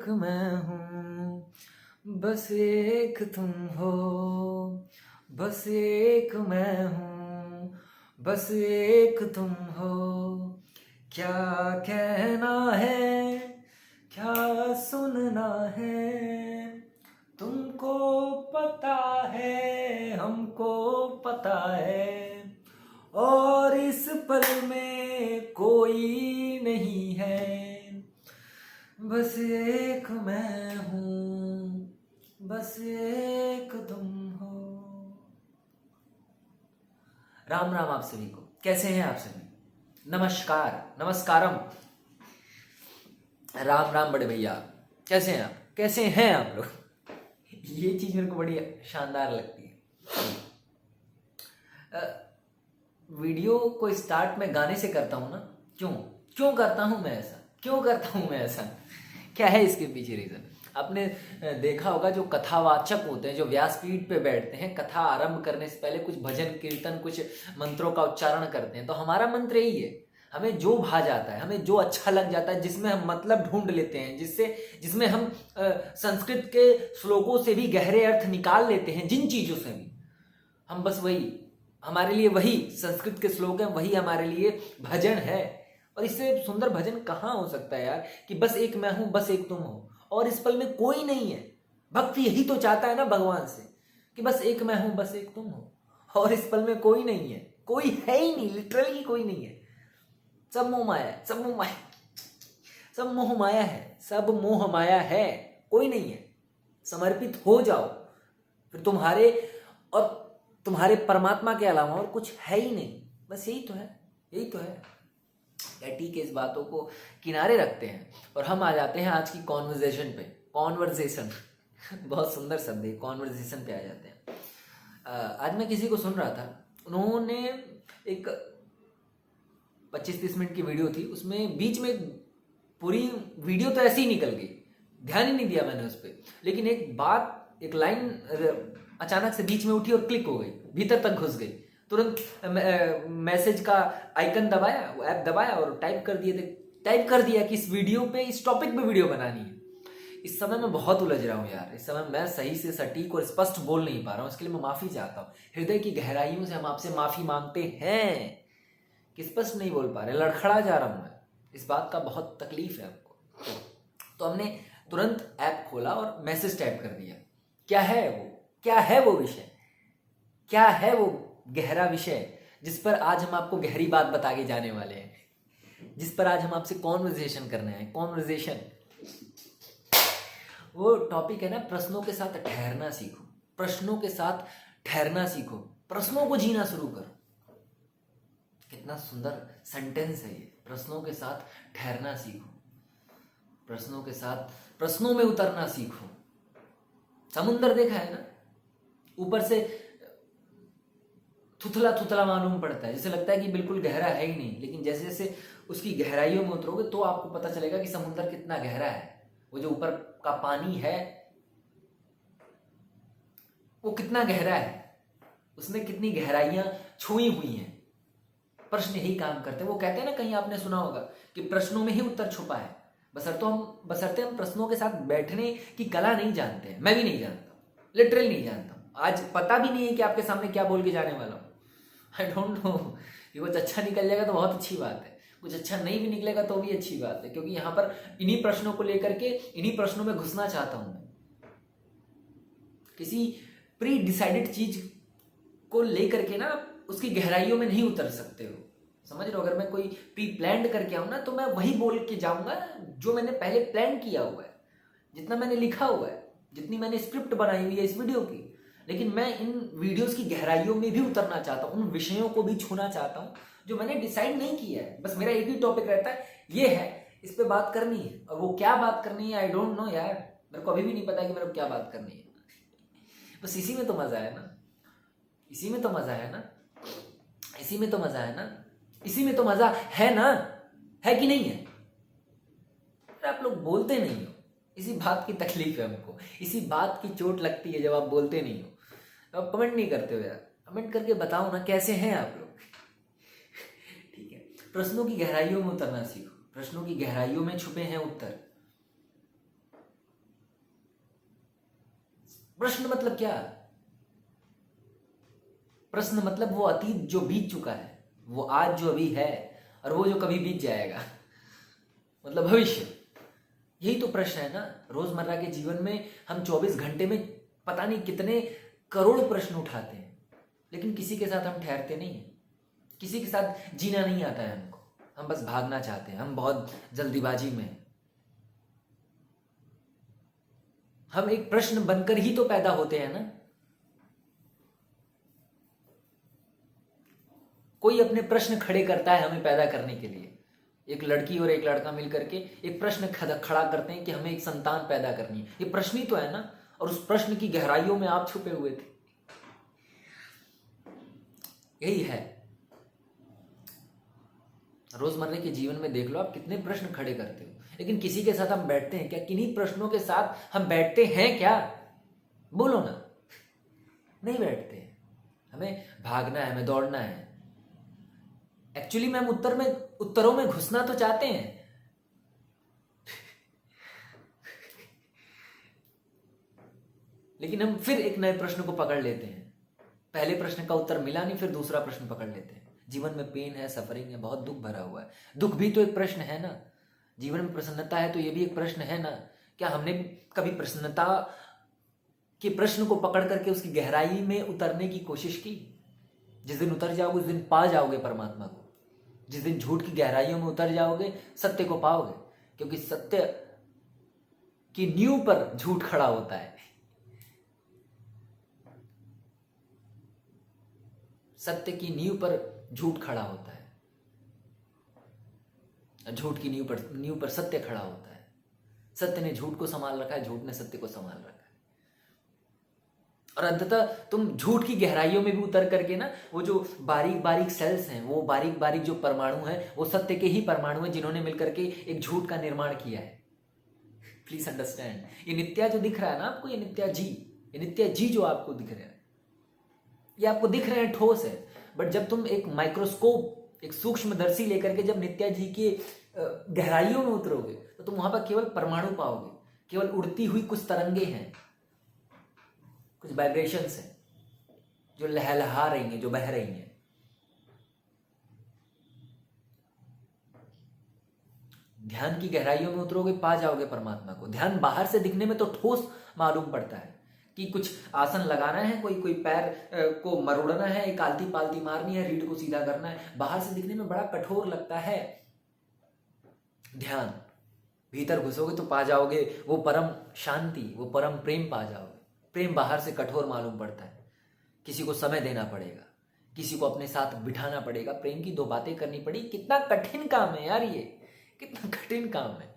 एक मैं हूँ, बस एक तुम हो। बस एक मैं हूँ, बस एक तुम हो। क्या कहना है, क्या सुनना है, तुमको पता है, हमको पता है। और इस पल में कोई नहीं है, बस एक मैं हूँ, बस एक तुम हो। राम राम आप सभी को, कैसे हैं आप सभी? नमस्कार, नमस्कारम, राम राम बड़े भैया, कैसे हैं आप? कैसे हैं आप लोग? ये चीज मेरे को बड़ी शानदार लगती है। वीडियो को स्टार्ट में गाने से करता हूँ ना। क्यों क्यों करता हूँ मैं ऐसा? क्यों करता हूँ मैं ऐसा? क्या है इसके पीछे रीजन? आपने देखा होगा, जो कथावाचक होते हैं, जो व्यासपीठ पे बैठते हैं, कथा आरंभ करने से पहले कुछ भजन कीर्तन, कुछ मंत्रों का उच्चारण करते हैं। तो हमारा मंत्र यही है, हमें जो भा जाता है, हमें जो अच्छा लग जाता है, जिसमें हम मतलब ढूंढ लेते हैं, जिसमें हम संस्कृत के श्लोकों से भी गहरे अर्थ निकाल लेते हैं, जिन चीजों से भी हम, बस वही हमारे लिए, वही संस्कृत के श्लोक हैं, वही हमारे लिए भजन है। और इससे सुंदर भजन कहाँ हो सकता है यार, कि बस एक मैं हूं, बस एक तुम हो, और इस पल में कोई नहीं है। भक्त यही तो चाहता है ना भगवान से, कि बस एक मैं हूं, बस एक तुम हो, और इस पल में कोई नहीं है। कोई है ही नहीं, लिटरली कोई नहीं है। सब मोह माया है, सब मोह माया, सब मोह माया है, सब मोह माया है। कोई नहीं है। समर्पित हो जाओ, फिर तुम्हारे और तुम्हारे परमात्मा के अलावा और कुछ है ही नहीं। बस यही तो है, यही तो है। या ठीक है, इस बातों को किनारे रखते हैं और हम आ जाते हैं आज की कॉन्वर्जेशन पे। कॉन्वर्जेशन बहुत सुंदर शब्द है, कॉन्वर्जेशन पे आ जाते हैं। आज मैं किसी को सुन रहा था, उन्होंने एक 25-30 मिनट की वीडियो थी, उसमें बीच में पूरी वीडियो तो ऐसे ही निकल गई, ध्यान ही नहीं दिया मैंने उस पर, लेकिन एक बात, एक लाइन अचानक से बीच में उठी और क्लिक हो गई, भीतर तक घुस गई। तुरंत मैसेज का आइकन दबाया, ऐप दबाया और टाइप कर दिया कि इस वीडियो पे, इस टॉपिक पे वीडियो बनानी है। इस समय मैं बहुत उलझ रहा हूँ यार। इस समय मैं सही से सटीक और स्पष्ट बोल नहीं पा रहा हूँ, इसके लिए मैं माफी चाहता हूँ। हृदय की गहराइयों से हम आपसे माफी मांगते हैं कि स्पष्ट नहीं बोल पा रहे, लड़खड़ा जा रहा हूँ मैं। इस बात का बहुत तकलीफ है हमको। तो हमने तुरंत ऐप खोला और मैसेज टाइप कर दिया। क्या है वो, क्या है वो विषय, क्या है वो गहरा विषय जिस पर आज हम आपको गहरी बात बता के जाने वाले हैं, जिस पर आज हम आपसे कॉन्वर्जेशन करने हैं। कॉन्वर्जेशन, वो टॉपिक है ना, प्रश्नों के साथ ठहरना सीखो। प्रश्नों के साथ ठहरना सीखो, प्रश्नों को जीना शुरू करो। कितना सुंदर सेंटेंस है ये, प्रश्नों के साथ ठहरना सीखो, प्रश्नों के साथ, प्रश्नों में उतरना सीखो। समुंदर देखा है ना, ऊपर से थुथला थुथला मालूम पड़ता है, जैसे लगता है कि बिल्कुल गहरा है ही नहीं, लेकिन जैसे जैसे उसकी गहराइयों में उतरोगे तो आपको पता चलेगा कि समुंदर कितना गहरा है। वो जो ऊपर का पानी है वो कितना गहरा है, उसमें कितनी गहराइयां छुई हुई हैं। प्रश्न यही काम करते हैं। वो कहते हैं ना, कहीं आपने सुना होगा कि प्रश्नों में ही उत्तर छुपा है। बशर्ते हम प्रश्नों के साथ बैठने की कला नहीं जानते हैं। मैं भी नहीं जानता, लिटरली नहीं जानता हूँ। आज पता भी नहीं है कि आपके सामने क्या बोल के जाने वाला हूँ। I don't know. कि कुछ अच्छा निकल जाएगा तो बहुत अच्छी बात है, कुछ अच्छा नहीं भी निकलेगा तो भी अच्छी बात है, क्योंकि यहाँ पर इन्हीं प्रश्नों को लेकर के, इन्हीं प्रश्नों में घुसना चाहता हूँ मैं। किसी प्री डिसाइडेड चीज को लेकर के ना उसकी गहराइयों में नहीं उतर सकते हो, समझ रहे हो? अगर मैं कोई प्री प्लान्ड करके आऊँ ना, तो मैं वही बोल के जाऊंगा जो मैंने पहले प्लान किया हुआ है, जितना मैंने लिखा हुआ है, जितनी मैंने स्क्रिप्ट बनाई हुई है इस वीडियो की। लेकिन मैं इन वीडियोस की गहराइयों में भी उतरना चाहता हूँ, उन विषयों को भी छूना चाहता हूँ जो मैंने डिसाइड नहीं किया है। बस मेरा एक ही टॉपिक रहता है, ये है, इस पे बात करनी है। और वो क्या बात करनी है, आई डोंट नो यार, मेरे को अभी भी नहीं पता कि मेरे को क्या बात करनी है। बस इसी में तो मजा है ना, इसी में तो मजा है ना, इसी में तो मजा है ना, इसी में तो मजा है ना, है कि नहीं है? आप लोग बोलते नहीं हो, इसी बात की तकलीफ है हमको, इसी बात की चोट लगती है जब आप बोलते नहीं हो। आप कमेंट नहीं करते हो यार, कमेंट करके बताओ ना कैसे हैं आप लोग। ठीक है, प्रश्नों की गहराइयों में उतरना सीखो, प्रश्नों की गहराइयों में छुपे हैं उत्तर। प्रश्न मतलब क्या? प्रश्न मतलब वो अतीत जो बीत चुका है, वो आज जो अभी है, और वो जो कभी बीत जाएगा, मतलब भविष्य। यही तो प्रश्न है ना। रोजमर्रा के जीवन में हम 24 घंटे में पता नहीं कितने करोड़ प्रश्न उठाते हैं, लेकिन किसी के साथ हम ठहरते नहीं हैं। किसी के साथ जीना नहीं आता है हमको। हम बस भागना चाहते हैं, हम बहुत जल्दीबाजी में हैं। हम एक प्रश्न बनकर ही तो पैदा होते हैं ना। कोई अपने प्रश्न खड़े करता है हमें पैदा करने के लिए। एक लड़की और एक लड़का मिलकर के एक प्रश्न खड़ा करते हैं कि हमें एक संतान पैदा करनी है। ये प्रश्न ही तो है ना। और उस प्रश्न की गहराइयों में आप छुपे हुए थे। यही है। रोजमर्रा के जीवन में देख लो आप कितने प्रश्न खड़े करते हो, लेकिन किसी के साथ हम बैठते हैं क्या? किन्हीं प्रश्नों के साथ हम बैठते हैं क्या? बोलो ना। नहीं बैठते हैं। हमें भागना है, हमें दौड़ना है। एक्चुअली में हम उत्तरों में घुसना तो चाहते हैं, लेकिन हम फिर एक नए प्रश्न को पकड़ लेते हैं। पहले प्रश्न का उत्तर मिला नहीं, फिर दूसरा प्रश्न पकड़ लेते हैं। जीवन में पेन है, सफरिंग है, बहुत दुख भरा हुआ है। दुख भी तो एक प्रश्न है ना। जीवन में प्रसन्नता है तो ये भी एक प्रश्न है ना। क्या हमने कभी प्रसन्नता के प्रश्न को पकड़ करके उसकी गहराई में उतरने की कोशिश की? जिस दिन उतर जाओगे उस दिन पा जाओगे परमात्मा को। जिस दिन झूठ की गहराइयों में उतर जाओगे सत्य को पाओगे, क्योंकि सत्य की नींव पर झूठ खड़ा होता है। सत्य की नींव पर झूठ खड़ा होता है। झूठ की नींव पर सत्य खड़ा होता है। सत्य ने झूठ को संभाल रखा है, झूठ ने सत्य को संभाल रखा है। और अंततः तुम झूठ की गहराइयों में भी उतर करके ना, वो जो बारीक बारीक सेल्स हैं, वो बारीक बारीक जो परमाणु हैं, वो सत्य के ही परमाणु हैं जिन्होंने मिलकर के एक झूठ का निर्माण किया है। Please understand. ये नित्या जो दिख रहा है ना आपको, ये नित्या जी जो आपको दिख रहा है, ये आपको दिख रहे हैं ठोस है। बट जब तुम एक माइक्रोस्कोप, एक सूक्ष्मदर्शी लेकर के जब नित्या जी के गहराइयों में उतरोगे तो तुम वहां पर केवल परमाणु पाओगे। केवल उड़ती हुई कुछ तरंगे हैं, कुछ वाइब्रेशंस हैं जो लहलहा रही हैं, जो बह रही हैं। ध्यान की गहराइयों में उतरोगे, पा जाओगे परमात्मा को। ध्यान बाहर से दिखने में तो ठोस मालूम पड़ता है कि कुछ आसन लगाना है, कोई पैर को मरोड़ना है, एक आलती पालती मारनी है, रीढ़ को सीधा करना है। बाहर से दिखने में बड़ा कठोर लगता है। ध्यान भीतर घुसोगे तो पा जाओगे वो परम शांति, वो परम प्रेम पा जाओगे। प्रेम बाहर से कठोर मालूम पड़ता है। किसी को समय देना पड़ेगा, किसी को अपने साथ बिठाना पड़ेगा, प्रेम की 2 बातें करनी पड़ी। कितना कठिन काम है यार, ये कितना कठिन काम है।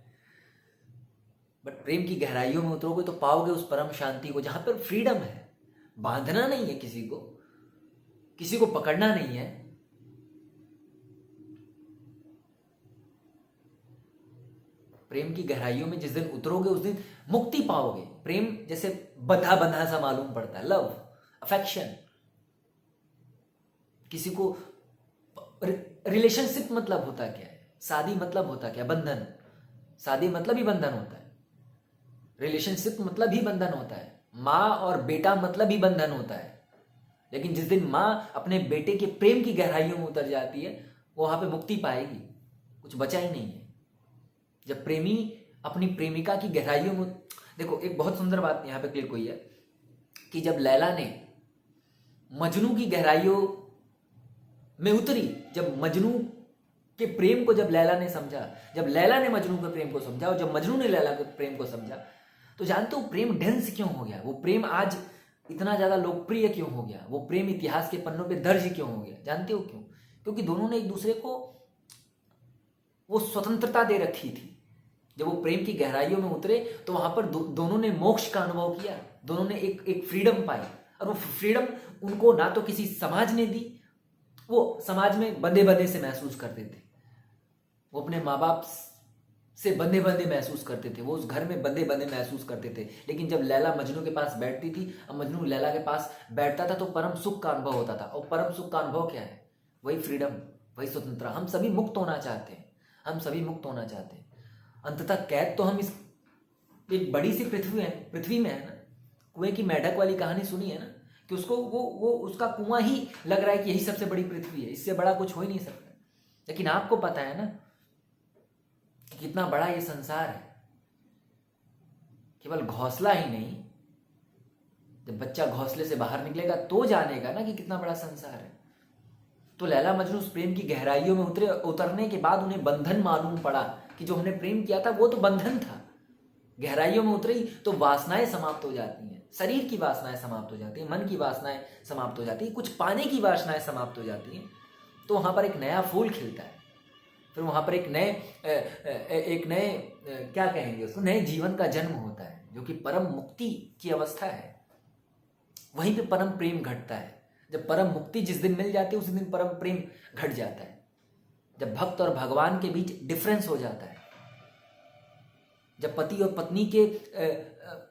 बट प्रेम की गहराइयों में उतरोगे तो पाओगे उस परम शांति को, जहां पर फ्रीडम है। बांधना नहीं है किसी को पकड़ना नहीं है। प्रेम की गहराइयों में जिस दिन उतरोगे उस दिन मुक्ति पाओगे। प्रेम जैसे बंधा बंधा सा मालूम पड़ता है। लव, अफेक्शन, किसी को रिलेशनशिप मतलब होता क्या है? शादी मतलब होता क्या? बंधन। शादी मतलब ही बंधन होता है। रिलेशनशिप मतलब ही बंधन होता है। माँ और बेटा मतलब ही बंधन होता है। लेकिन जिस दिन माँ अपने बेटे के प्रेम की गहराइयों में उतर जाती है, वो वहां पे मुक्ति पाएगी। कुछ बचा ही नहीं है। जब प्रेमी अपनी प्रेमिका की गहराइयों में, देखो एक बहुत सुंदर बात यहाँ पे क्लिक हुई है कि जब लैला ने मजनू की गहराइयों में उतरी, जब मजनू के प्रेम को जब लैला ने समझा, जब लैला ने मजनू के प्रेम को समझा, और जब मजनू ने लैला के प्रेम को समझा, तो जानते हो प्रेम डेंस क्यों हो गया? वो प्रेम आज इतना ज्यादा लोकप्रिय क्यों हो गया? वो प्रेम इतिहास के पन्नों पे दर्ज क्यों हो गया? जानते हो क्यों? क्योंकि दोनों ने एक दूसरे को वो स्वतंत्रता दे रखी थी। जब वो प्रेम की गहराइयों में उतरे तो वहां पर दोनों ने मोक्ष का अनुभव किया। दोनों ने एक फ्रीडम पाई, और वो फ्रीडम उनको ना तो किसी समाज ने दी, वो समाज में बंधे बंधे से महसूस करते थे। वो अपने माँ बाप से बंधे बंधे महसूस करते थे, वो उस घर में बंधे बंधे महसूस करते थे। लेकिन जब लैला मजनू के पास बैठती थी और मजनू लैला के पास बैठता था तो परम सुख का अनुभव होता था। और परम सुख का अनुभव क्या है? वही फ्रीडम, वही स्वतंत्रता। हम सभी मुक्त होना चाहते हैं, हम सभी मुक्त होना चाहते हैं। अंततः कैद तो हम इस एक बड़ी सी पृथ्वी में है ना। कुएं की मेढक वाली कहानी सुनी है ना, कि उसको वो उसका कुआं ही लग रहा है कि यही सबसे बड़ी पृथ्वी है, इससे बड़ा कुछ हो ही नहीं सकता। लेकिन आपको पता है ना कि कितना बड़ा ये संसार है। केवल घोंसला ही नहीं, जब बच्चा घोंसले से बाहर निकलेगा तो जानेगा ना कि कितना बड़ा संसार है। तो लैला मजनू उस प्रेम की गहराइयों में उतरने के बाद उन्हें बंधन मालूम पड़ा कि जो हमने प्रेम किया था वो तो बंधन था। गहराइयों में उतरी तो वासनाएं समाप्त हो जाती हैं, शरीर की वासनाएं समाप्त हो जाती हैं, मन की वासनाएं समाप्त हो जाती हैं, कुछ पाने की वासनाएं समाप्त हो जाती हैं। तो वहां पर एक नया फूल खिलता है, फिर वहां पर एक नए क्या कहेंगे उसको, नए जीवन का जन्म होता है, जो कि परम मुक्ति की अवस्था है। वहीं पे परम प्रेम घटता है। जब परम मुक्ति जिस दिन मिल जाती है उसी दिन परम प्रेम घट जाता है। जब भक्त और भगवान के बीच डिफरेंस हो जाता है, जब पति और पत्नी के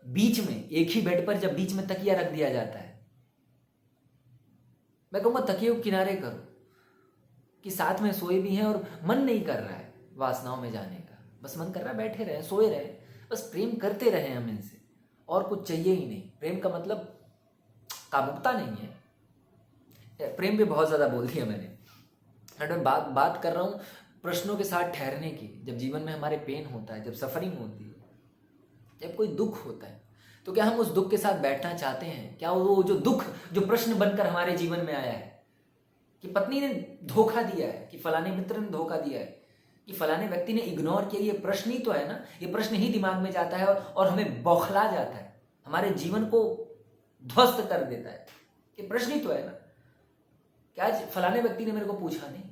बीच में एक ही बेड पर जब बीच में तकिया रख दिया जाता है, मैं कहूँगा तकिए को किनारे करो कि साथ में सोए भी हैं और मन नहीं कर रहा है वासनाओं में जाने का, बस मन कर रहा है बैठे रहे, सोए रहे, बस प्रेम करते रहे हम इनसे, और कुछ चाहिए ही नहीं। प्रेम का मतलब कामुकता नहीं है। प्रेम भी बहुत ज़्यादा बोल दिया मैंने। मैं बात कर रहा हूँ प्रश्नों के साथ ठहरने की। जब जीवन में हमारे पेन होता है, जब सफरिंग होती है, जब कोई दुख होता है, तो क्या हम उस दुख के साथ बैठना चाहते हैं? क्या वो जो दुख जो प्रश्न बनकर हमारे जीवन में आया है कि पत्नी ने धोखा दिया है, कि फलाने मित्र ने धोखा दिया है, कि फलाने व्यक्ति ने इग्नोर किया, ये प्रश्न ही तो है ना। ये प्रश्न ही दिमाग में जाता है और हमें बौखला जाता है, हमारे जीवन को ध्वस्त कर देता है। ये प्रश्न ही तो है ना कि आज फलाने व्यक्ति ने मेरे को पूछा नहीं,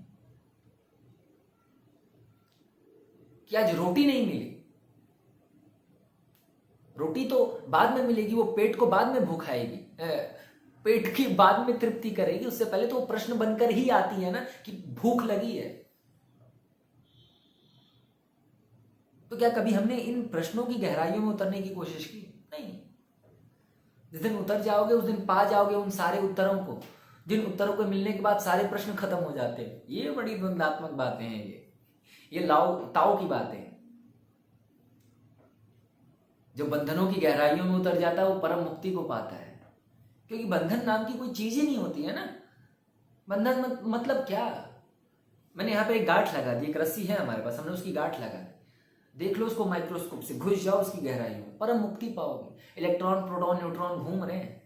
कि आज रोटी नहीं मिली। रोटी तो बाद में मिलेगी, वो पेट को बाद में भूख आएगी, पेट की बाद में तृप्ति करेगी। उससे पहले तो वो प्रश्न बनकर ही आती है ना कि भूख लगी है। तो क्या कभी हमने इन प्रश्नों की गहराइयों में उतरने की कोशिश की? नहीं। जिस दिन उतर जाओगे उस दिन पा जाओगे उन सारे उत्तरों को, जिन उत्तरों को मिलने के बाद सारे प्रश्न खत्म हो जाते हैं। ये बड़ी द्वंदात्मक बातें हैं, ये ताओ की बातें हैं। जो बंधनों की गहराइयों में उतर जाता है वो परम मुक्ति को पाता है, क्योंकि बंधन नाम की कोई चीज ही नहीं होती है ना। बंधन मतलब क्या? मैंने यहाँ पे एक गांठ लगा दी, एक रस्सी है हमारे पास, हमने उसकी गांठ लगा दी। देख लो उसको माइक्रोस्कोप से, घुस जाओ उसकी गहराइयों में, परम मुक्ति पाओगे। इलेक्ट्रॉन प्रोटॉन न्यूट्रॉन घूम रहे हैं,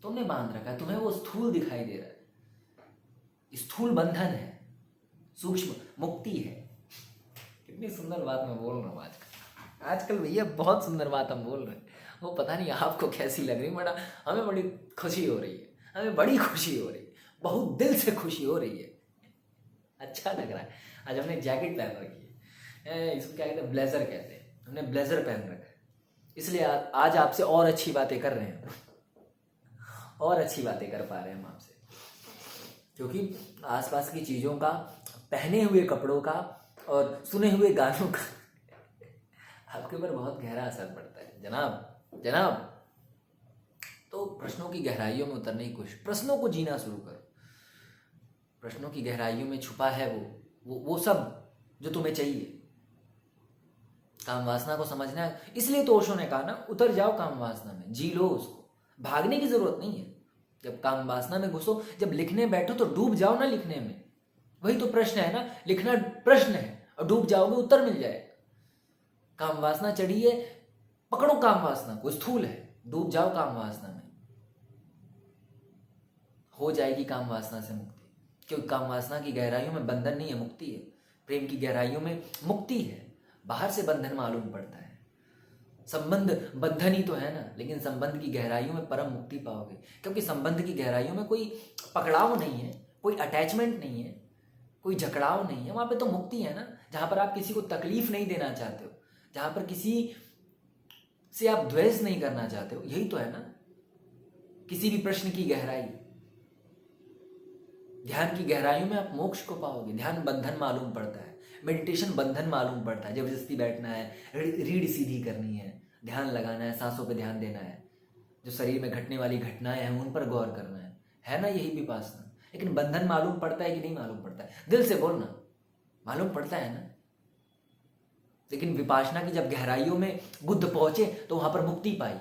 तुमने बांध रखा है, तुम्हें वो स्थूल दिखाई दे रहा है। स्थूल बंधन है, सूक्ष्म मुक्ति है। कितनी सुंदर बात मैं बोल रहा हूँ आजकल भैया, बहुत सुंदर बात हम बोल रहे हैं। वो पता नहीं आपको कैसी लग रही, बड़ा हमें बड़ी खुशी हो रही है, हमें बड़ी खुशी हो रही है, बहुत दिल से खुशी हो रही है। अच्छा लग रहा है। आज हमने जैकेट पहन रखी है, इसको क्या कहते हैं, ब्लेजर कहते हैं। हमने ब्लेजर पहन रखा है, इसलिए आज आपसे और अच्छी बातें कर रहे हैं, और अच्छी बातें कर पा रहे हैं हम आपसे, क्योंकि आसपास की चीज़ों का, पहने हुए कपड़ों का और सुने हुए गानों का आपके ऊपर बहुत गहरा असर पड़ता है जनाब। तो प्रश्नों की गहराइयों में उतरने की कोशिश, प्रश्नों को जीना शुरू करो। प्रश्नों की गहराइयों में छुपा है वो सब जो तुम्हें चाहिए। काम वासना को समझना है, इसलिए तो ओशो ने कहा ना, उतर जाओ काम वासना में, जी लो उसको, भागने की जरूरत नहीं है। जब काम वासना में घुसो, जब लिखने बैठो तो डूब जाओ ना लिखने में। वही तो प्रश्न है ना, लिखना प्रश्न है और डूब जाओगे उत्तर मिल जाएगा। काम वासना चढ़ी है, पकड़ो काम वासना को, स्थूल है, डूब जाओ काम वासना में, हो जाएगी काम वासना से मुक्ति। क्योंकि काम वासना की गहराइयों में बंधन नहीं है, मुक्ति है। प्रेम की गहराइयों में मुक्ति है, बाहर से बंधन मालूम पड़ता है। संबंध बंधन ही तो है ना, लेकिन संबंध की गहराइयों में परम मुक्ति पाओगे, क्योंकि संबंध की गहराइयों में कोई पकड़ाव नहीं है, कोई अटैचमेंट नहीं है, कोई झकड़ाव नहीं है। वहां पे तो मुक्ति है ना, जहां पर आप किसी को तकलीफ नहीं देना चाहते हो, जहां पर किसी से आप द्वेष नहीं करना चाहते हो। यही तो है ना किसी भी प्रश्न की गहराई। ध्यान की गहराइयों में आप मोक्ष को पाओगे। ध्यान बंधन मालूम पड़ता है, मेडिटेशन बंधन मालूम पड़ता है। जबरदस्ती बैठना है, रीढ़ सीधी करनी है, ध्यान लगाना है, सांसों पे ध्यान देना है, जो शरीर में घटने वाली घटनाएं हैं उन पर गौर करना है ना, यही विपासना। लेकिन बंधन मालूम पड़ता है कि नहीं मालूम पड़ता है? दिल से बोलना, मालूम पड़ता है ना। लेकिन विपासना की जब गहराइयों में बुद्ध पहुंचे तो वहां पर मुक्ति पाई।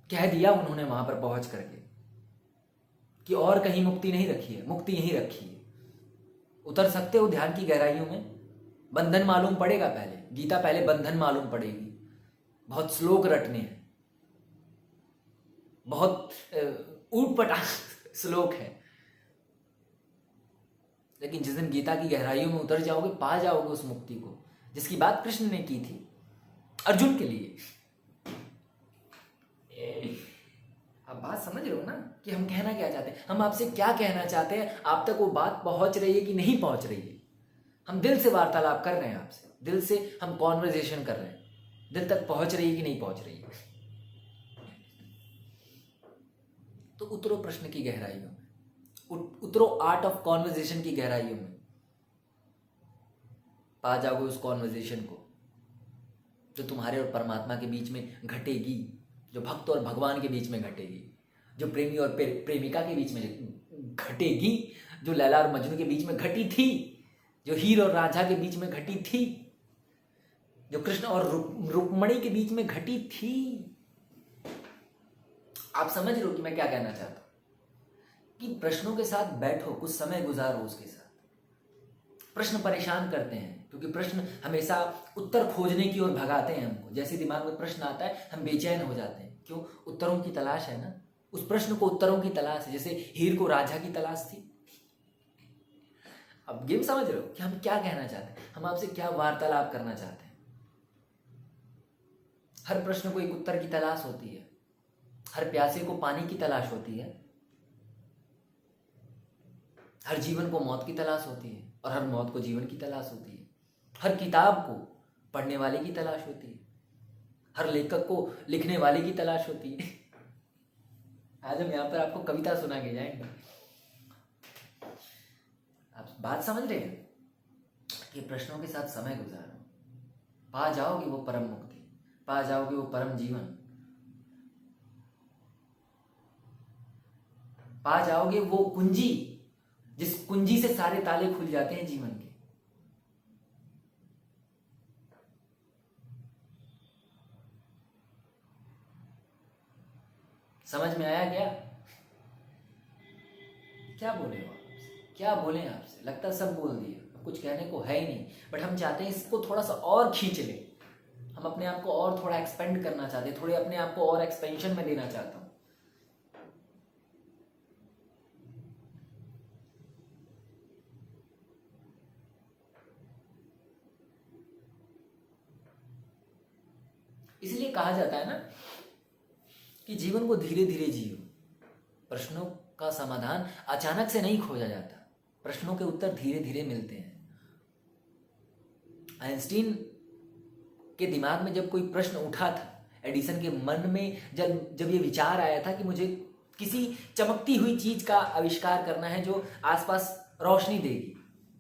कह दिया उन्होंने वहां पर पहुंच करके कि और कहीं मुक्ति नहीं रखी है, मुक्ति यहीं रखी है। उतर सकते हो ध्यान की गहराइयों में? बंधन मालूम पड़ेगा पहले, गीता पहले बंधन मालूम पड़ेगी। बहुत श्लोक रटने हैं, बहुत ऊटपटांग श्लोक है, लेकिन जिस दिन गीता की गहराइयों में उतर जाओगे पा जाओगे उस मुक्ति को जिसकी बात कृष्ण ने की थी अर्जुन के लिए। आप बात समझ रहे हो ना कि हम कहना क्या चाहते हैं, हम आपसे क्या कहना चाहते हैं, आप तक वो बात पहुंच रही है कि नहीं पहुंच रही है। हम दिल से वार्तालाप कर रहे हैं आपसे, दिल से हम कॉन्वर्जेशन कर रहे हैं, दिल तक पहुंच रही है कि नहीं पहुंच रही है। तो उतरो प्रश्न की गहराइयों में, उतरो आर्ट ऑफ कॉन्वर्जेशन की गहराइयों में, पा जाओगे उस कॉन्वर्जेशन को जो तुम्हारे और परमात्मा के बीच में घटेगी, जो भक्त और भगवान के बीच में घटेगी, जो प्रेमी और प्रेमिका के बीच में घटेगी, जो लैला और मजनू के बीच में घटी थी, जो हीर और रांझा के बीच में घटी थी, जो कृष्ण और रुक्मणी के बीच में घटी थी। आप समझ रहे हो कि मैं क्या कहना चाहता हूं? कि प्रश्नों के साथ बैठो, कुछ समय गुजारो उसके साथ। प्रश्न परेशान करते हैं क्योंकि प्रश्न हमेशा उत्तर खोजने की ओर भगाते हैं हमको। जैसे दिमाग में प्रश्न आता है हम बेचैन हो जाते हैं। क्यों? उत्तरों की तलाश है ना, उस प्रश्न को उत्तरों की तलाश है, जैसे हीर को रांझा की तलाश थी। अब गेम समझ रहे हो कि हम क्या कहना चाहते हैं, हम आपसे क्या वार्तालाप करना चाहते हैं। हर प्रश्न को एक उत्तर की तलाश होती है, हर प्यासे को पानी की तलाश होती है, हर जीवन को मौत की तलाश होती है और हर मौत को जीवन की तलाश होती है। हर किताब को पढ़ने वाले की तलाश होती है, हर लेखक को लिखने वाले की तलाश होती है। आज हम यहाँ पर आपको कविता सुना के जाएंगे। आप बात समझ रहे हैं कि प्रश्नों के साथ समय गुजारो, पा जाओगे वो परम मुक्ति, पा जाओगे वो परम जीवन, पा जाओगे वो कुंजी जिस कुंजी से सारे ताले खुल जाते हैं जीवन के। समझ में आया क्या? क्या बोले हो आपसे, क्या बोले आपसे? लगता है सब बोल दिए, कुछ कहने को है ही नहीं। बट हम चाहते हैं इसको थोड़ा सा और खींच ले, हम अपने आप को और थोड़ा एक्सपेंड करना चाहते हैं, थोड़े अपने आप को और एक्सपेंशन में लेना चाहता हूं। इसलिए कहा जाता है ना कि जीवन को धीरे धीरे जियो। प्रश्नों का समाधान अचानक से नहीं खोजा जाता, प्रश्नों के उत्तर धीरे धीरे मिलते हैं। आइंस्टीन के दिमाग में जब कोई प्रश्न उठा था, एडिसन के मन में जब ये विचार आया था कि मुझे किसी चमकती हुई चीज का आविष्कार करना है जो आसपास रोशनी देगी,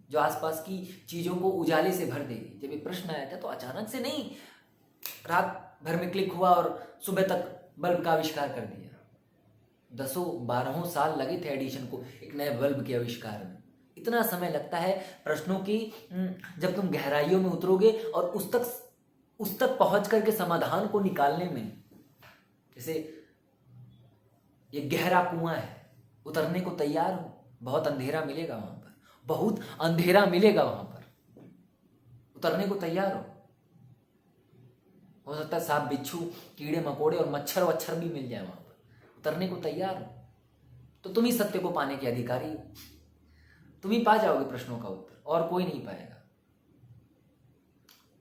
जो आसपास की चीजों को उजाले से भर देगी, जब ये प्रश्न आया था तो अचानक से नहीं, रात भर में क्लिक हुआ और सुबह तक बल्ब का आविष्कार कर दिया। 10-12 साल लगे थे एडिशन को एक नए बल्ब के आविष्कार में। इतना समय लगता है प्रश्नों की, जब तुम गहराइयों में उतरोगे और उस तक पहुंच करके समाधान को निकालने में। जैसे ये गहरा कुआं है, उतरने को तैयार हो, बहुत अंधेरा मिलेगा वहां पर, बहुत अंधेरा मिलेगा वहां पर, उतरने को तैयार हो सकता है सांप बिच्छू कीड़े मकोड़े और मच्छर वच्छर भी मिल जाए वहां पर, उतरने को तैयार हो तो तुम ही सत्य को पाने के अधिकारी हो, तुम ही पा जाओगे प्रश्नों का उत्तर, और कोई नहीं पाएगा।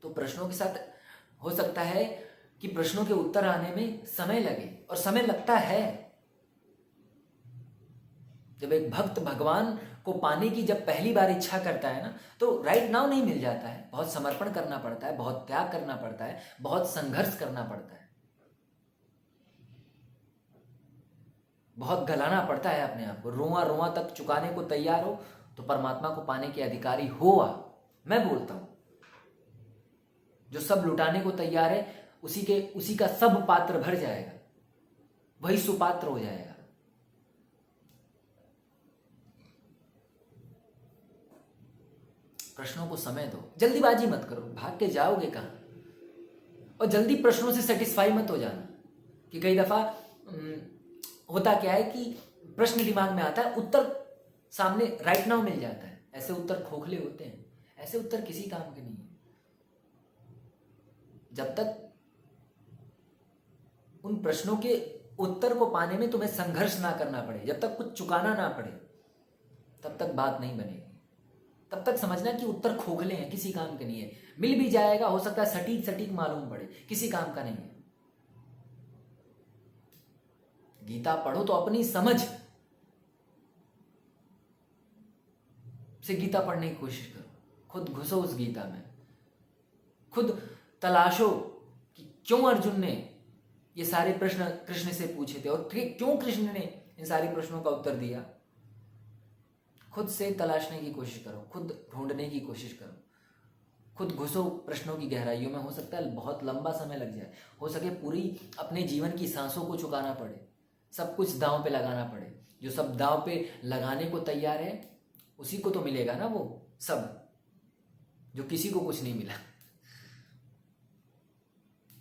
तो प्रश्नों के साथ हो सकता है कि प्रश्नों के उत्तर आने में समय लगे, और समय लगता है। जब एक भक्त भगवान को पाने की जब पहली बार इच्छा करता है ना, तो राइट नाउ नहीं मिल जाता है, बहुत समर्पण करना पड़ता है, बहुत त्याग करना पड़ता है, बहुत संघर्ष करना पड़ता है, बहुत गलाना पड़ता है अपने आप को, रोआ रोआ तक चुकाने को तैयार हो तो परमात्मा को पाने के अधिकारी हो आप। मैं बोलता हूं जो सब लुटाने को तैयार है उसी का सब पात्र भर जाएगा, वही सुपात्र हो जाएगा। प्रश्नों को समय दो, जल्दीबाजी मत करो, भाग के जाओगे कहां। और जल्दी प्रश्नों से सेटिस्फाई मत हो जाना कि कई दफा होता क्या है कि प्रश्न दिमाग में आता है, उत्तर सामने राइट नाउ मिल जाता है। ऐसे उत्तर खोखले होते हैं, ऐसे उत्तर किसी काम के नहीं है। जब तक उन प्रश्नों के उत्तर को पाने में तुम्हें संघर्ष ना करना पड़े, जब तक कुछ चुकाना ना पड़े, तब तक बात नहीं बनेगी। तब तक समझना कि उत्तर खोखले हैं, किसी काम के नहीं है। मिल भी जाएगा, हो सकता है सटीक सटीक मालूम पड़े, किसी काम का नहीं है। गीता पढ़ो तो अपनी समझ से गीता पढ़ने की कोशिश करो, खुद घुसो उस गीता में, खुद तलाशो कि क्यों अर्जुन ने ये सारे प्रश्न कृष्ण से पूछे थे और क्यों कृष्ण ने इन सारे प्रश्नों का उत्तर दिया। खुद से तलाशने की कोशिश करो, खुद ढूंढने की कोशिश करो, खुद घुसो प्रश्नों की गहराइयों में। हो सकता है बहुत लंबा समय लग जाए, हो सके पूरी अपने जीवन की सांसों को चुकाना पड़े, सब कुछ दांव पे लगाना पड़े। जो सब दांव पे लगाने को तैयार है उसी को तो मिलेगा ना वो सब, जो किसी को कुछ नहीं मिला।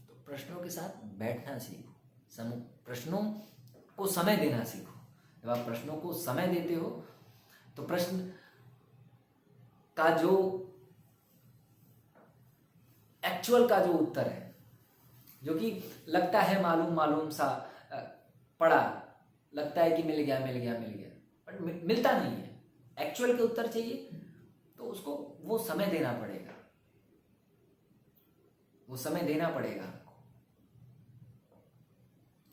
तो प्रश्नों के साथ बैठना सीखो, प्रश्नों को समय देना सीखो। जब आप प्रश्नों को समय देते हो तो प्रश्न का जो एक्चुअल का जो उत्तर है, जो कि लगता है मालूम मालूम सा पड़ा, लगता है कि मिल गया मिल गया मिल गया, बट मिलता नहीं है। एक्चुअल के उत्तर चाहिए तो उसको वो समय देना पड़ेगा, वो समय देना पड़ेगा आपको,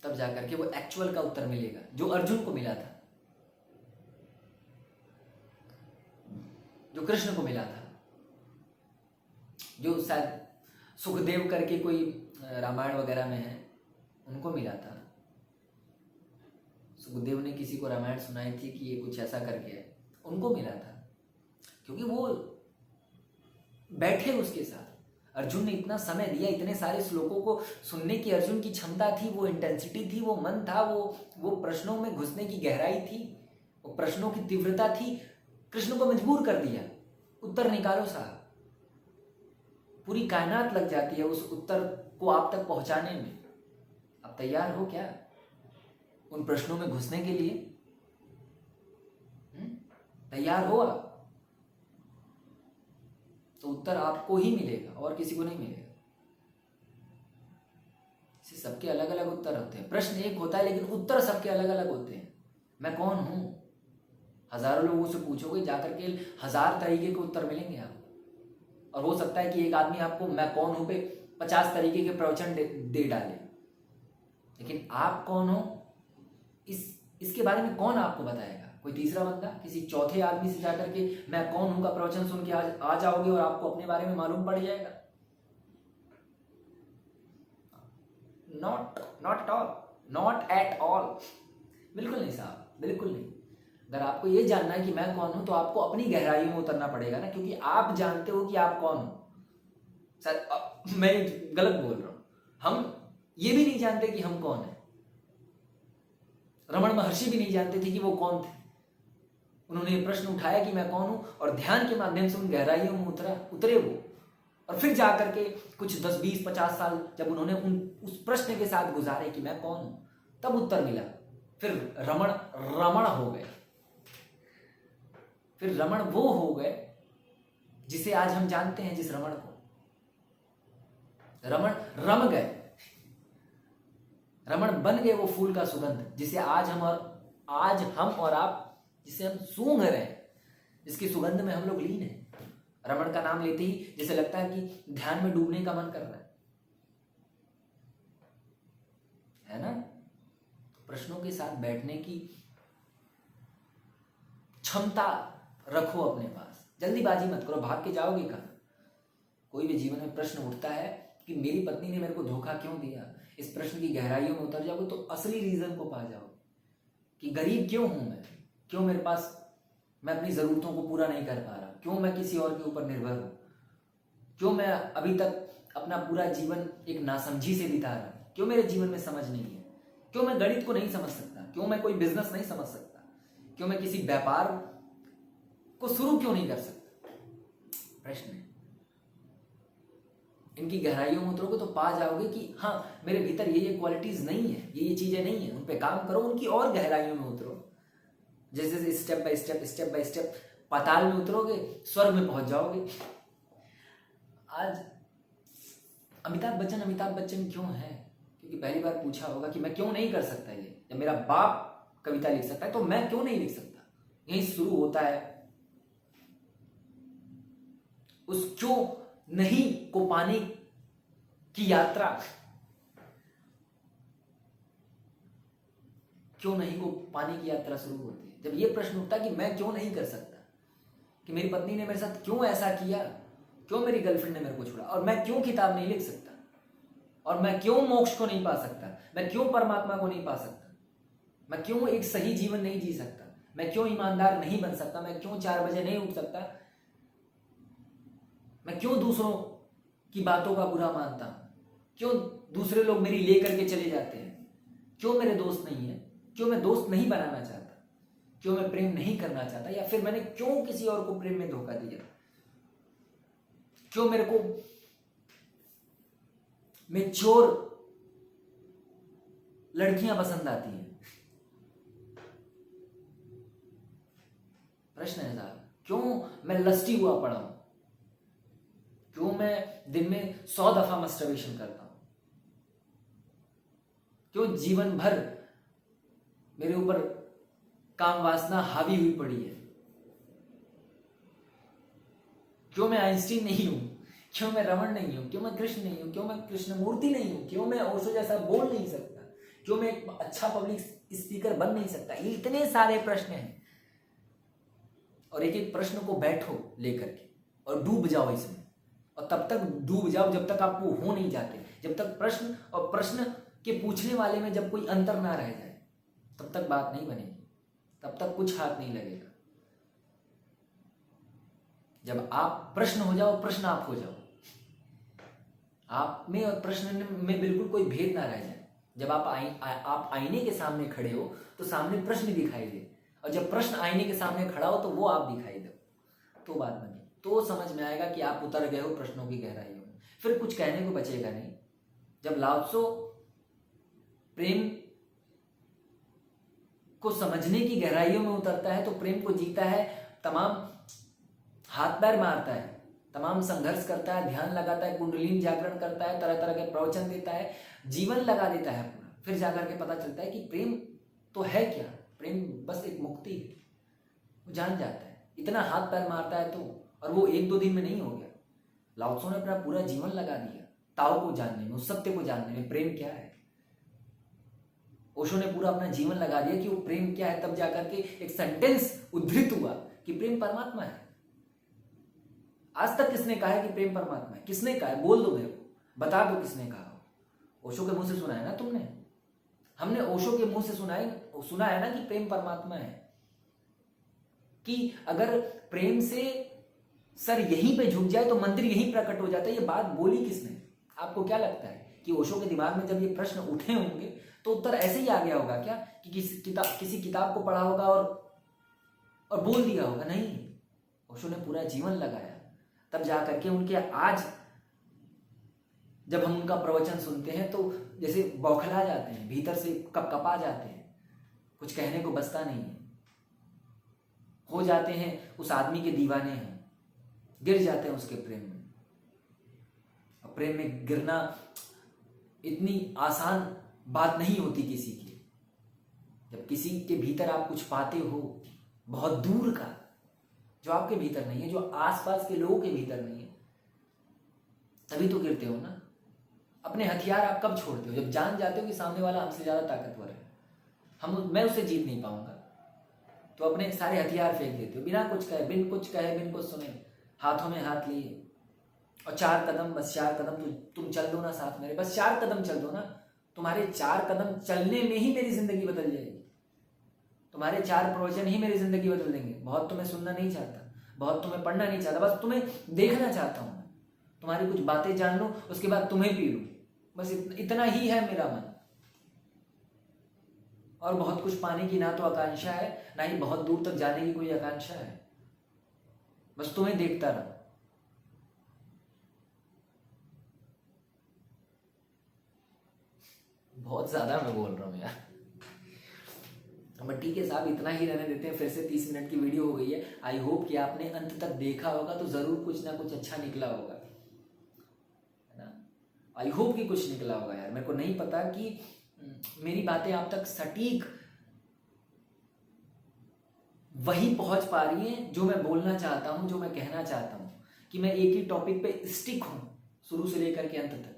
तब जाकर के वो एक्चुअल का उत्तर मिलेगा जो अर्जुन को मिला था, जो कृष्ण को मिला था, जो शायद सुखदेव करके कोई रामायण वगैरह में है उनको मिला था। सुखदेव ने किसी को रामायण सुनाई थी कि ये कुछ ऐसा करके है, उनको मिला था, क्योंकि वो बैठे उसके साथ। अर्जुन ने इतना समय दिया, इतने सारे श्लोकों को सुनने की अर्जुन की क्षमता थी, वो इंटेंसिटी थी, वो मन था, वो प्रश्नों में घुसने की गहराई थी, वो प्रश्नों की तीव्रता थी। कृष्ण को मजबूर कर दिया, उत्तर निकालो साहब। पूरी कायनात लग जाती है उस उत्तर को आप तक पहुंचाने में। आप तैयार हो क्या उन प्रश्नों में घुसने के लिए? तैयार हो आप तो उत्तर आपको ही मिलेगा और किसी को नहीं मिलेगा। सबके अलग अलग उत्तर होते हैं, प्रश्न एक होता है लेकिन उत्तर सबके अलग अलग होते हैं। मैं कौन हूं, हजारों लोगों से पूछोगे जाकर के 1000 तरीके के उत्तर मिलेंगे आपको, और हो सकता है कि एक आदमी आपको मैं कौन हूं पे 50 तरीके के प्रवचन दे डाले, लेकिन आप कौन हो इसके बारे में कौन आपको बताएगा? कोई तीसरा बंदा, किसी चौथे आदमी से जाकर के मैं कौन हूं का प्रवचन सुन के आ जाओगे और आपको अपने बारे में मालूम पड़ जाएगा? नॉट एट ऑल, बिल्कुल नहीं साहब, बिल्कुल नहीं। अगर आपको ये जानना है कि मैं कौन हूं तो आपको अपनी गहराई में उतरना पड़ेगा ना, क्योंकि आप जानते हो कि आप कौन हो। सर मैं गलत बोल रहा हूं, हम ये भी नहीं जानते कि हम कौन है। रमण महर्षि भी नहीं जानते थे कि वो कौन थे। उन्होंने ये प्रश्न उठाया कि मैं कौन हूं, और ध्यान के माध्यम से उन गहराइयों में उतरे वो, और फिर जाकर के कुछ 10, 20, 50 साल जब उन्होंने उस प्रश्न के साथ गुजारे कि मैं कौन हूं, तब उत्तर मिला। फिर रमण हो गए, फिर रमण वो हो गए जिसे आज हम जानते हैं, जिस रमण को रमण रम गए, रमण बन गए वो फूल का सुगंध जिसे आज हम और आप जिसे हम सूंघ रहे हैं, जिसकी सुगंध में हम लोग लीन हैं। रमण का नाम लेते ही जैसे लगता है कि ध्यान में डूबने का मन कर रहा है ना? प्रश्नों के साथ बैठने की क्षमता रखो अपने पास, जल्दीबाजी मत करो, भाग के जाओगे कहां? कोई भी जीवन में प्रश्न उठता है कि मेरी पत्नी ने मेरे को धोखा क्यों दिया, इस प्रश्न की गहराइयों में उतर जाओगे तो असली रीजन को पा जाओगे कि गरीब क्यों हूं मैं, क्यों मेरे पास मैं अपनी जरूरतों को पूरा नहीं कर पा रहा, क्यों मैं किसी और के ऊपर निर्भर हूं, क्यों मैं अभी तक अपना पूरा जीवन एक नासमझी से बिता रहा हूं, क्यों मेरे जीवन में समझ नहीं है, क्यों मैं गणित को नहीं समझ सकता, क्यों मैं कोई बिजनेस नहीं समझ सकता, क्यों मैं किसी व्यापार को शुरू क्यों नहीं कर सकता? प्रश्न है। इनकी गहराइयों में उतरोगे तो पा जाओगे कि हाँ मेरे भीतर ये क्वालिटीज नहीं है, ये चीजें नहीं है, उन पे काम करो, उनकी और गहराइयों में उतरो। जैसे जैसे स्टेप बाय स्टेप पाताल में उतरोगे, स्वर्ग में पहुंच जाओगे। आज अमिताभ बच्चन क्यों है? क्योंकि पहली बार पूछा होगा कि मैं क्यों नहीं कर सकता ये, जब मेरा बाप कविता लिख सकता है तो मैं क्यों नहीं लिख सकता। यही शुरू होता है उस क्यों नहीं को पाने की यात्रा। क्यों नहीं को पाने की यात्रा शुरू होती है जब ये प्रश्न उठता कि मैं क्यों नहीं कर सकता, कि मेरी पत्नी ने मेरे साथ क्यों ऐसा किया, क्यों मेरी गर्लफ्रेंड ने मेरे को छोड़ा, और मैं क्यों किताब नहीं लिख सकता, और मैं क्यों मोक्ष को नहीं पा सकता, मैं क्यों परमात्मा को नहीं पा सकता, मैं क्यों एक सही जीवन नहीं जी सकता, मैं क्यों ईमानदार नहीं बन सकता, मैं क्यों 4 बजे नहीं उठ सकता, मैं क्यों दूसरों की बातों का बुरा मानता हूं, क्यों दूसरे लोग मेरी ले करके चले जाते हैं, क्यों मेरे दोस्त नहीं है, क्यों मैं दोस्त नहीं बनाना चाहता, क्यों मैं प्रेम नहीं करना चाहता, या फिर मैंने क्यों किसी और को प्रेम में धोखा दिया, क्यों मेरे को मैच्योर लड़कियां पसंद आती हैं। प्रश्न है साहब, क्यों मैं लस्टी हुआ पड़ा हूं, क्यों मैं दिन में 100 दफा मस्टरबेशन करता हूं, क्यों जीवन भर मेरे ऊपर काम वासना हावी हुई पड़ी है, क्यों मैं आइंस्टीन नहीं हूं, क्यों मैं रमन नहीं हूं, क्यों मैं कृष्ण नहीं हूं, क्यों मैं कृष्ण मूर्ति नहीं हूं, क्यों मैं ओशो जैसा बोल नहीं सकता, क्यों मैं एक अच्छा पब्लिक स्पीकर बन नहीं सकता। ये इतने सारे प्रश्न हैं, और एक एक प्रश्न को बैठो लेकर के और डूब जाओ इसमें, और तब तक डूब जाओ जब तक आप वो हो नहीं जाते, जब तक प्रश्न और प्रश्न के पूछने वाले में जब कोई अंतर ना रह जाए, तब तक बात नहीं बनेगी, तब तक कुछ हाथ नहीं लगेगा। जब आप प्रश्न हो जाओ, प्रश्न आप हो जाओ, आप में और प्रश्न में बिल्कुल कोई भेद ना रह जाए। जब आप आईने के सामने खड़े हो तो सामने प्रश्न दिखाई दे, और जब प्रश्न आईने के सामने खड़ा हो तो वो आप दिखाई दो, तो बात बनी, तो समझ में आएगा कि आप उतर गए हो प्रश्नों की गहराइयों में, फिर कुछ कहने को बचेगा नहीं। जब लाओ त्सो प्रेम को समझने की गहराइयों में उतरता है तो प्रेम को जीता है, तमाम हाथ पैर मारता है, तमाम संघर्ष करता है, ध्यान लगाता है, कुंडलीन जागरण करता है, तरह तरह के प्रवचन देता है, जीवन लगा देता है पूरा, फिर जाकर के पता चलता है कि प्रेम तो है क्या, प्रेम बस एक मुक्ति है। वो जान जाता है, इतना हाथ पैर मारता है तो, और वो 1-2 दिन में नहीं हो गया। लाओ त्सो ने अपना पूरा जीवन लगा दिया ताओ को जानने में, उस सत्य को जानने में, प्रेम क्या है। ओशो ने पूरा अपना जीवन लगा दिया कि वो प्रेम क्या है, तब जाकर के एक सेंटेंस उद्धृत हुआ कि प्रेम परमात्मा है। आज तक किसने कहा है कि प्रेम परमात्मा है? किसने कहा है? बोल दो मेरे को, बता दो किसने कहा हो। ओशो के मुंह से सुना है ना तुमने, हमने ओशो के मुंह से सुना है ना कि प्रेम परमात्मा है, कि अगर प्रेम से सर यहीं पे झुक जाए तो मंदिर यहीं प्रकट हो जाता है। ये बात बोली किसने? आपको क्या लगता है कि ओशो के दिमाग में जब ये प्रश्न उठे होंगे तो उत्तर ऐसे ही आ गया होगा क्या कि किसी किताब को पढ़ा होगा और बोल दिया होगा? नहीं, ओशो ने पूरा जीवन लगाया, तब जाकर के उनके आज जब हम उनका प्रवचन सुनते हैं तो जैसे बौखला जाते हैं, भीतर से कपकपा जाते हैं, कुछ कहने को बचता नहीं है, हो जाते हैं उस आदमी के दीवाने हैं, गिर जाते हैं उसके प्रेम में। और प्रेम में गिरना इतनी आसान बात नहीं होती किसी की। जब किसी के भीतर आप कुछ पाते हो बहुत दूर का, जो आपके भीतर नहीं है, जो आसपास के लोगों के भीतर नहीं है, तभी तो गिरते हो ना। अपने हथियार आप कब छोड़ते हो? जब जान जाते हो कि सामने वाला हमसे ज्यादा ताकतवर है, मैं उससे जीत नहीं पाऊंगा, तो अपने सारे हथियार फेंक देते हो, बिना कुछ कहे, बिन कुछ सुने, हाथों में हाथ लिए, और 4 कदम, बस 4 कदम तुम चल दो ना साथ मेरे, बस 4 कदम चल दो ना। तुम्हारे 4 कदम चलने में ही मेरी जिंदगी बदल जाएगी, तुम्हारे 4 प्रवचन ही मेरी जिंदगी बदल देंगे। बहुत तुम्हें सुनना नहीं चाहता, बहुत तुम्हें पढ़ना नहीं चाहता, बस तुम्हें देखना चाहता हूं, तुम्हारी कुछ बातें जान लूं, उसके बाद तुम्हें पी लूं, बस इतना ही है मेरा मन। और बहुत कुछ पाने की ना तो आकांक्षा है, ना ही बहुत दूर तक जाने की कोई आकांक्षा है, बस तुम्हें देखता रहो। बहुत ज़्यादा मैं बोल रहा हूँ यार। बट ठीक है साहब, इतना ही रहने देते हैं। फिर से 30 मिनट की वीडियो हो गई है। आई होप कि आपने अंत तक देखा होगा तो ज़रूर कुछ ना कुछ अच्छा निकला होगा, है ना। आई होप कि कुछ निकला होगा यार। मेरे को नहीं पता कि मेरी बातें आप तक सटीक वही पहुंच पा रही हैं जो मैं बोलना चाहता हूं, जो मैं कहना चाहता हूं, कि मैं एक ही टॉपिक पे स्टिक हूं शुरू से लेकर के अंत तक।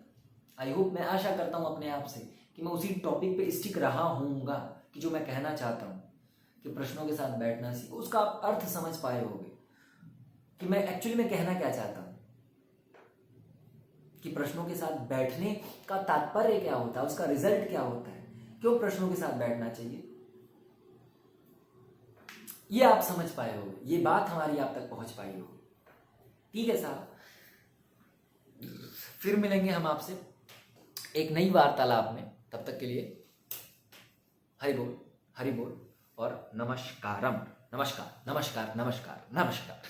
आई होप, मैं आशा करता हूं अपने आप से कि मैं उसी टॉपिक पे स्टिक रहा हूँगा, कि जो मैं कहना चाहता हूँ, कि प्रश्नों के साथ बैठना सीखो। उसका आप अर्थ समझ पाए होगे कि मैं एक्चुअली में कहना क्या चाहता हूँ, कि प्रश्नों के साथ बैठने का तात्पर्य क्या होता है, उसका रिजल्ट क्या होता है, क्यों प्रश्नों के साथ बैठना चाहिए। ये आप समझ पाए होगे, ये बात हमारी आप तक पहुंच पाई होगी। ठीक है साहब, फिर मिलेंगे हम आपसे एक नई वार्तालाप में। तब तक के लिए हरि बोल, हरि बोल और नमस्कारम। नमस्कार, नमस्कार, नमस्कार, नमस्कार।